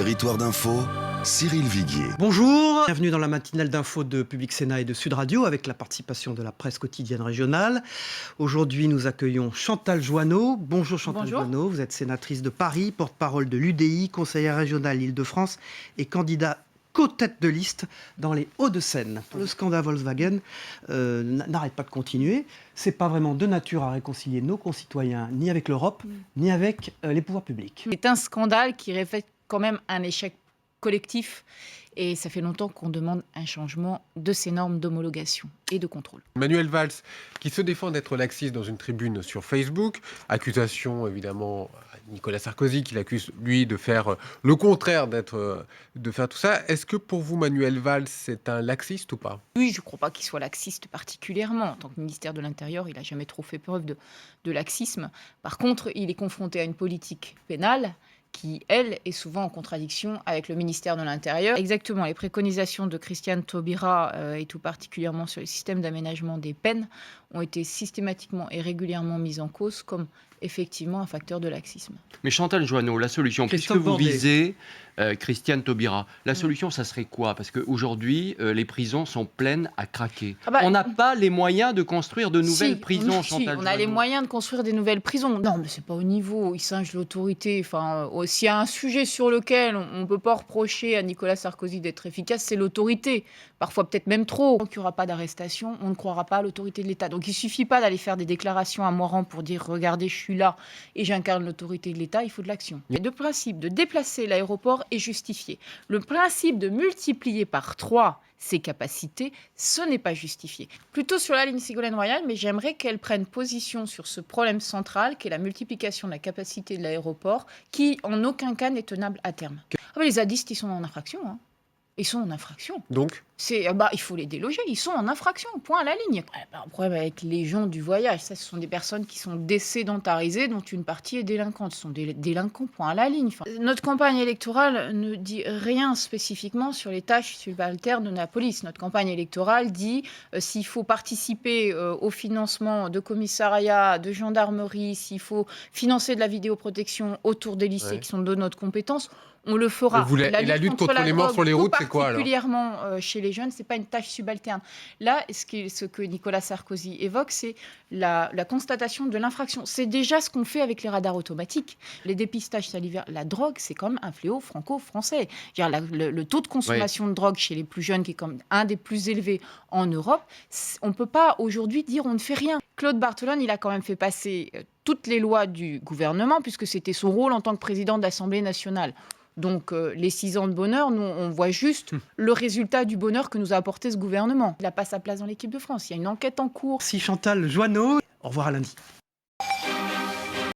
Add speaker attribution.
Speaker 1: Territoire d'info, Cyril Viguier.
Speaker 2: Bonjour, bienvenue dans la matinale d'info de Public Sénat et de Sud Radio avec la participation de la presse quotidienne régionale. Aujourd'hui, nous accueillons Chantal Joanneau. Bonjour Chantal Joanneau, vous êtes sénatrice de Paris, porte-parole de l'UDI, conseillère régionale Île-de-France et candidat co-tête de liste dans les Hauts-de-Seine. Le scandale Volkswagen n'arrête pas de continuer. C'est pas vraiment de nature à réconcilier nos concitoyens ni avec l'Europe, ni avec les pouvoirs publics.
Speaker 3: C'est un scandale qui reflète quand même un échec collectif et ça fait longtemps qu'on demande un changement de ces normes d'homologation et de contrôle.
Speaker 4: Manuel Valls, qui se défend d'être laxiste dans une tribune sur Facebook, accusation évidemment à Nicolas Sarkozy qui l'accuse lui de faire le contraire de faire tout ça. Est-ce que pour vous Manuel Valls c'est un laxiste ou pas ?
Speaker 3: Oui, je ne crois pas qu'il soit laxiste particulièrement. En tant que ministère de l'Intérieur, il n'a jamais trop fait preuve de laxisme. Par contre, il est confronté à une politique pénale qui, elle, est souvent en contradiction avec le ministère de l'Intérieur. Exactement, les préconisations de Christiane Taubira, et tout particulièrement sur le système d'aménagement des peines, ont été systématiquement et régulièrement mises en cause comme effectivement un facteur de laxisme.
Speaker 5: Mais Chantal Joanneau, la solution, puisque vous visez Christiane Taubira, la solution, ça serait quoi ? Parce qu'aujourd'hui, les prisons sont pleines à craquer. On n'a pas les moyens de construire de nouvelles prisons, Chantal Joanneau.
Speaker 3: On a les moyens de construire des nouvelles prisons. Non, mais c'est pas au niveau. Il singe l'autorité. Enfin, s'il y a un sujet sur lequel on ne peut pas reprocher à Nicolas Sarkozy d'être efficace, c'est l'autorité. Parfois peut-être même trop. Tant qu'il n'y aura pas d'arrestation, on ne croira pas à l'autorité de l'État. Donc il ne suffit pas d'aller faire des déclarations à Moran pour dire « regardez, je suis là et j'incarne l'autorité de l'État », il faut de l'action. Le principe de déplacer l'aéroport est justifié. Le principe de multiplier par 3 ses capacités, ce n'est pas justifié. Plutôt sur la ligne Ségolène Royal, mais j'aimerais qu'elle prenne position sur ce problème central qu'est la multiplication de la capacité de l'aéroport qui, en aucun cas, n'est tenable à terme. Les zadistes, ils sont en infraction. Ils sont en infraction.
Speaker 4: Donc
Speaker 3: il faut les déloger, ils sont en infraction, point à la ligne. Un problème avec les gens du voyage, ça, ce sont des personnes qui sont désédentarisées, dont une partie est délinquante. Ce sont des délinquants, point à la ligne. Notre campagne électorale ne dit rien spécifiquement sur les tâches subalternes de la police. Notre campagne électorale dit s'il faut participer au financement de commissariats, de gendarmerie, s'il faut financer de la vidéoprotection autour des lycées qui sont de notre compétence, on le fera.
Speaker 4: La lutte contre les morts sur les routes, c'est quoi alors ?
Speaker 3: Particulièrement chez les jeunes, c'est pas une tâche subalterne. Là, ce que Nicolas Sarkozy évoque, c'est la constatation de l'infraction. C'est déjà ce qu'on fait avec les radars automatiques. Les dépistages salivaires, la drogue, c'est quand même un fléau franco-français. Le taux de consommation de drogue chez les plus jeunes, qui est comme un des plus élevés en Europe, on ne peut pas aujourd'hui dire on ne fait rien. Claude Barthelone, il a quand même fait passer toutes les lois du gouvernement, puisque c'était son rôle en tant que président de l'Assemblée nationale. Donc les 6 ans de bonheur, nous, on voit juste le résultat du bonheur que nous a apporté ce gouvernement. Il n'a pas sa place dans l'équipe de France. Il y a une enquête en cours.
Speaker 2: Merci Chantal Joanneau. Au revoir à lundi.